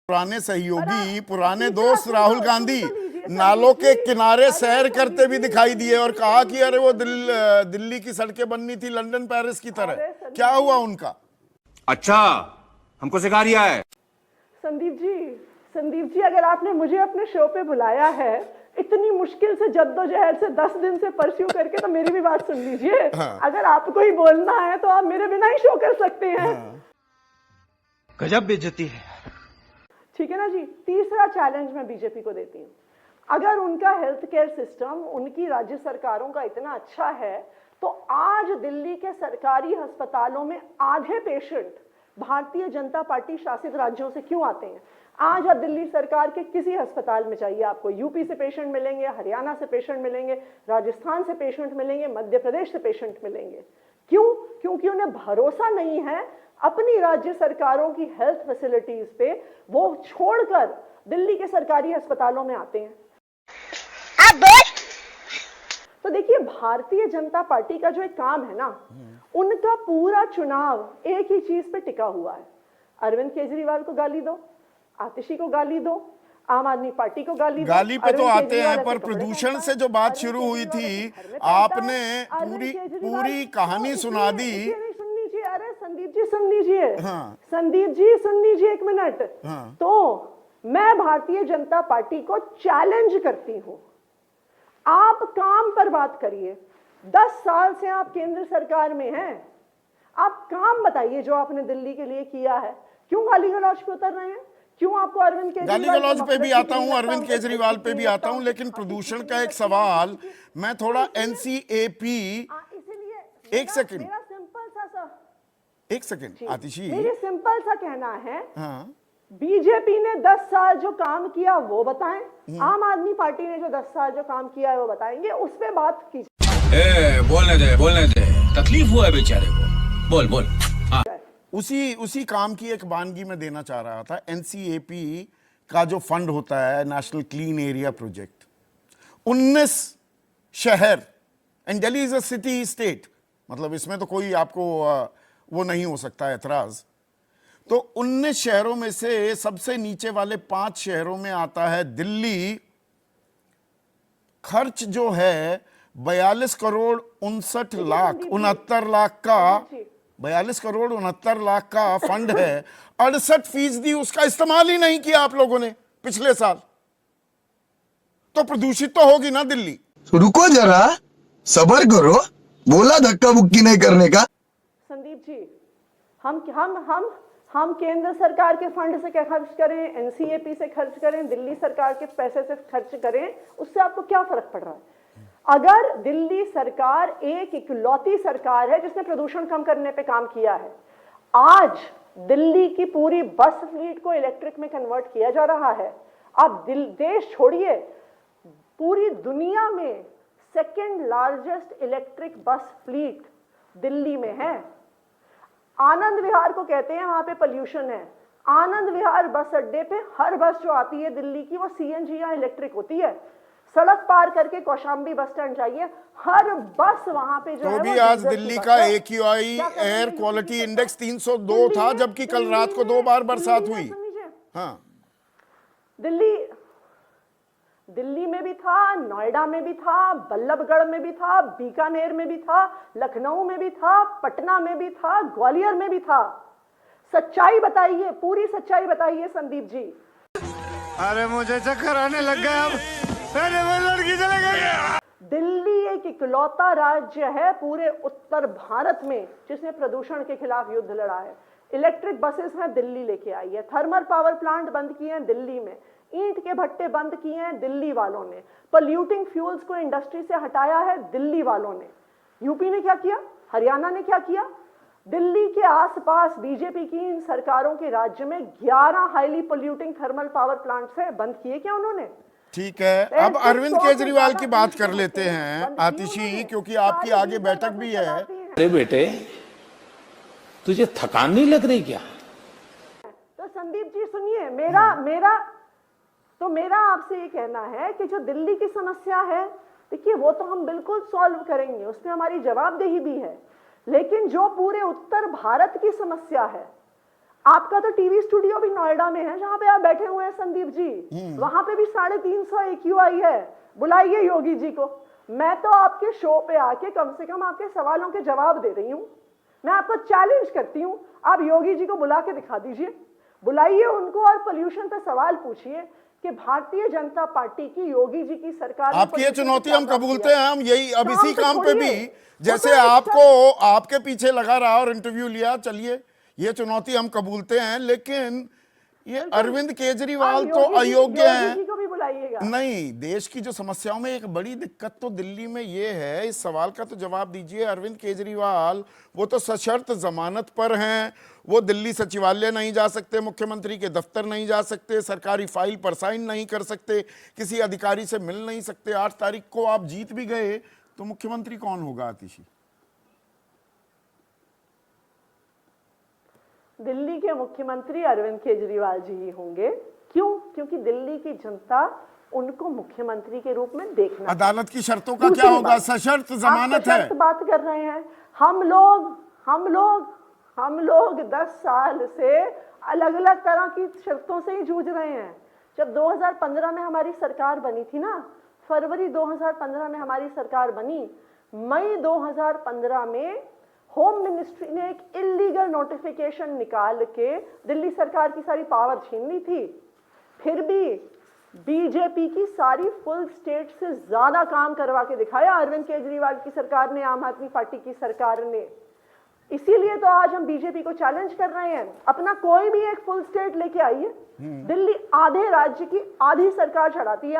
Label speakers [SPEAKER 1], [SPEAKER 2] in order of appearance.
[SPEAKER 1] पुराने सहयोगी, पुराने दोस्त राहुल गांधी नालों के किनारे सैर करते भी दिखाई दिए और कहा कि अरे वो दिल्ली की सड़कें बननी थी लंदन पेरिस की तरह। क्या हुआ उनका?
[SPEAKER 2] अच्छा, हमको सिखा रिया है।
[SPEAKER 3] संदीप जी, अगर आपने मुझे अपने शो पे बुलाया है इतनी मुश्किल से जद्दोजहद से 10 दिन से परस्यू करके, तो मेरी भी बात सुन लीजिए। हाँ। अगर आपको ही बोलना है तो आप मेरे बिना ही शो कर सकते हैं। हाँ।
[SPEAKER 2] गजब बेइज्जती है।
[SPEAKER 3] ठीक है ना जी। तीसरा चैलेंज मैं बीजेपी को देती हूँ, अगर उनका हेल्थ केयर सिस्टम उनकी राज्य सरकारों का इतना अच्छा है तो आज दिल्ली के सरकारी अस्पतालों में आधे पेशेंट भारतीय जनता पार्टी शासित राज्यों से क्यों आते हैं? आज आप दिल्ली सरकार के किसी अस्पताल में चाहिए, आपको यूपी से पेशेंट मिलेंगे, हरियाणा से पेशेंट मिलेंगे, राजस्थान से पेशेंट मिलेंगे, मध्य प्रदेश से पेशेंट मिलेंगे। क्यों? क्योंकि उन्हें भरोसा नहीं है अपनी राज्य सरकारों की हेल्थ फैसिलिटीज पे, वो छोड़कर दिल्ली के सरकारी अस्पतालों में आते हैं। तो देखिए, भारतीय जनता पार्टी का जो एक काम है ना, उनका पूरा चुनाव एक ही चीज पे टिका हुआ है। अरविंद केजरीवाल को गाली दो, आतिशी को गाली दो, आम आदमी पार्टी को गाली दो।
[SPEAKER 1] गाली पे तो आते हैं, पर प्रदूषण से जो बात शुरू हुई थी, आपने पूरी कहानी सुना दी।
[SPEAKER 3] अरे संदीप जी सुन लीजिए। हाँ। संदीप जी सुन लीजिए एक मिनट। हाँ। तो मैं भारतीय जनता पार्टी को चैलेंज करती हूं, आप काम पर बात करिए। 10 साल से आप केंद्र सरकार में हैं, आप काम बताइए जो आपने दिल्ली के लिए किया है। क्यों गाली गलौज पे उतर रहे हैं? क्यों आपको अरविंद केजरीवाल?
[SPEAKER 1] गाली गलौज पे भी आता हूं, अरविंद केजरीवाल पे भी आता हूं, लेकिन प्रदूषण का एक सवाल, मैं थोड़ा एनसीएपी, एक सेकंड आतिशी,
[SPEAKER 3] मेरी सिंपल सा कहना है,
[SPEAKER 1] हाँ,
[SPEAKER 3] बीजेपी ने 10 साल जो काम किया वो बताएं, आम आदमी पार्टी ने जो 10 साल जो काम किया है वो बताएंगे, उस पे बात कीजिए।
[SPEAKER 2] बोलने दे, तकलीफ हुआ है बेचारे को, बोल। हाँ।
[SPEAKER 1] उसी काम की एक वानगी में देना चाह रहा था। एनसीएपी का जो फंड होता है, नेशनल क्लीन एरिया प्रोजेक्ट, 19 शहर, and Delhi is a city state, मतलब इसमें तो कोई आपको वो नहीं हो सकता एतराज। तो 19 शहरों में से सबसे नीचे वाले 5 शहरों में आता है दिल्ली। खर्च जो है 42 करोड़ 69 लाख का, 42 करोड़ 69 लाख का फंड है। 68% उसका इस्तेमाल ही नहीं किया आप लोगों ने पिछले साल। तो प्रदूषित तो होगी ना दिल्ली।
[SPEAKER 4] रुको जरा, सब्र करो, बोला धक्का बुक्की नहीं करने का।
[SPEAKER 3] संदीप जी, हम केंद्र सरकार के फंड से क्या खर्च करें, एनसीएपी से खर्च करें, दिल्ली सरकार के पैसे से खर्च करें, उससे आपको क्या फर्क पड़ रहा है? अगर दिल्ली सरकार एक इकलौती सरकार है जिसने प्रदूषण कम करने पे काम किया है, आज दिल्ली की पूरी बस फ्लीट को इलेक्ट्रिक में कन्वर्ट किया जा रहा है। आप देश छोड़िए, पूरी दुनिया में second largest electric bus fleet Delhi में है। आनंद विहार को कहते हैं, वहां पे पोल्यूशन है। आनंद विहार बस अड्डे पे हर बस जो आती है दिल्ली की वो सीएनजी या इलेक्ट्रिक होती है। सड़क पार करके कौशाम्बी बस स्टैंड जाइए, हर बस वहां पे जो
[SPEAKER 1] तो
[SPEAKER 3] है
[SPEAKER 1] भी आज दिल्ली का AQI एयर क्वालिटी इंडेक्स 302 था, जबकि कल रात को 2 बार बरसात हुई। हाँ,
[SPEAKER 3] दिल्ली में भी था, नोएडा में भी था, बल्लभगढ़ में भी था, बीकानेर में भी था, लखनऊ में भी था, पटना में भी था, ग्वालियर में भी था। सच्चाई बताइए, पूरी सच्चाई बताइए संदीप जी।
[SPEAKER 5] अरे मुझे चक्कर आने लग गया, अब अरे वो लड़की चले गई।
[SPEAKER 3] दिल्ली एक इकलौता राज्य है पूरे उत्तर भारत में जिसने प्रदूषण के खिलाफ युद्ध लड़ा है। इलेक्ट्रिक बसेस में दिल्ली लेके आई है, थर्मल पावर प्लांट बंद किए हैं दिल्ली में, ईंट के भट्टे बंद किए हैं दिल्ली वालों ने, पोल्यूटिंग फ्यूल्स को इंडस्ट्री से हटाया है दिल्ली वालों ने। यूपी ने क्या किया? हरियाणा ने क्या किया? दिल्ली के आसपास बीजेपी की इन सरकारों के राज्य में 11 highly polluting thermal power plants है, बंद किए क्या उन्होंने?
[SPEAKER 1] ठीक है, अब अरविंद केजरीवाल की बात कर लेते हैं आतिशी, क्योंकि आपकी आगे बैठक भी है।
[SPEAKER 6] अरे बेटे, तुझे थकान नहीं लग रही क्या?
[SPEAKER 3] तो संदीप जी सुनिए, मेरा आपसे ये कहना है कि जो दिल्ली की समस्या है, देखिए वो तो हम बिल्कुल सॉल्व करेंगे, उसमें हमारी जवाबदेही भी है। लेकिन जो पूरे उत्तर भारत की समस्या है, आपका तो टीवी स्टूडियो भी नोएडा में है जहां पे आप बैठे हुए हैं संदीप जी, वहां पे भी 350 AQI है। बुलाइए योगी जी को। मैं तो आपके शो पे आके कम से कम आपके सवालों के जवाब दे रही हूं। मैं आपको चैलेंज करती हूं, आप योगी जी को बुला के दिखा दीजिए। बुलाइए उनको और पोल्यूशन पे सवाल पूछिए कि भारतीय जनता पार्टी की, योगी जी की सरकार ने
[SPEAKER 1] आपकी ये
[SPEAKER 3] pollution
[SPEAKER 1] चुनौती
[SPEAKER 3] पे
[SPEAKER 1] हम
[SPEAKER 3] क्या
[SPEAKER 1] कबूलते
[SPEAKER 3] किया?
[SPEAKER 1] हैं। हम यही अब इसी
[SPEAKER 3] तो
[SPEAKER 1] काम पे भी,
[SPEAKER 3] छोड़िए।
[SPEAKER 1] जैसे
[SPEAKER 3] वो तो
[SPEAKER 1] आपको आपके पीछे लगा रहा और इंटरव्यू लिया, चलिए ये चुनौती हम कबूलते हैं, लेकिन ये अरविंद केजरीवाल
[SPEAKER 3] आप
[SPEAKER 1] तो अयोग्य
[SPEAKER 3] योगी
[SPEAKER 1] हैं।
[SPEAKER 3] जी को भी बुलाइएगा।
[SPEAKER 1] नहीं, देश की जो समस्याओं में एक बड़ी दिक्कत तो दिल्ली में ये है, इस सवाल का तो जवाब दीजिए। अरविंद केजरीवाल वो तो सशर्त जमानत पर हैं, वो दिल्ली सचिवालय नहीं जा सकते, मुख्यमंत्री के दफ्तर नहीं जा सकते, सरकारी फाइल पर साइन नहीं कर सकते, किसी अधिकारी से मिल नहीं सकते। 8 तारीख को आप जीत भी गए तो मुख्यमंत्री कौन होगा आतिशी?
[SPEAKER 3] दिल्ली के मुख्यमंत्री अरविंद केजरीवाल जी ही होंगे। क्यों? क्योंकि दिल्ली की जनता उनको मुख्यमंत्री के रूप में देखना।
[SPEAKER 1] अदालत की शर्तों का
[SPEAKER 3] दूसरी
[SPEAKER 1] क्या होगा?
[SPEAKER 3] बात,
[SPEAKER 1] सशर्त
[SPEAKER 3] आप
[SPEAKER 1] जमानत है।
[SPEAKER 3] सशर्त बात कर रहे हैं। हम लोग 10 साल से अलग अलग तरह की शर्तों से ही जूझ रहे हैं। जब 2015 में हमारी सरकार बनी थी ना, फरवरी 2015 में हमारी सरकार बनी, मई 2015 में होम मिनिस्ट्री ने एक इलीगल नोटिफिकेशन निकाल के दिल्ली सरकार की सारी पावर छीन ली थी। फिर भी बीजेपी की सारी फुल स्टेट से ज्यादा काम करवा के दिखाया अरविंद केजरीवाल की सरकार ने, आम आदमी पार्टी की सरकार ने। इसीलिए तो आज हम बीजेपी को चैलेंज कर रहे हैं, अपना कोई भी एक फुल स्टेट लेके आइए। दिल्ली आधे राज्य की आधी सरकार चढ़ाती है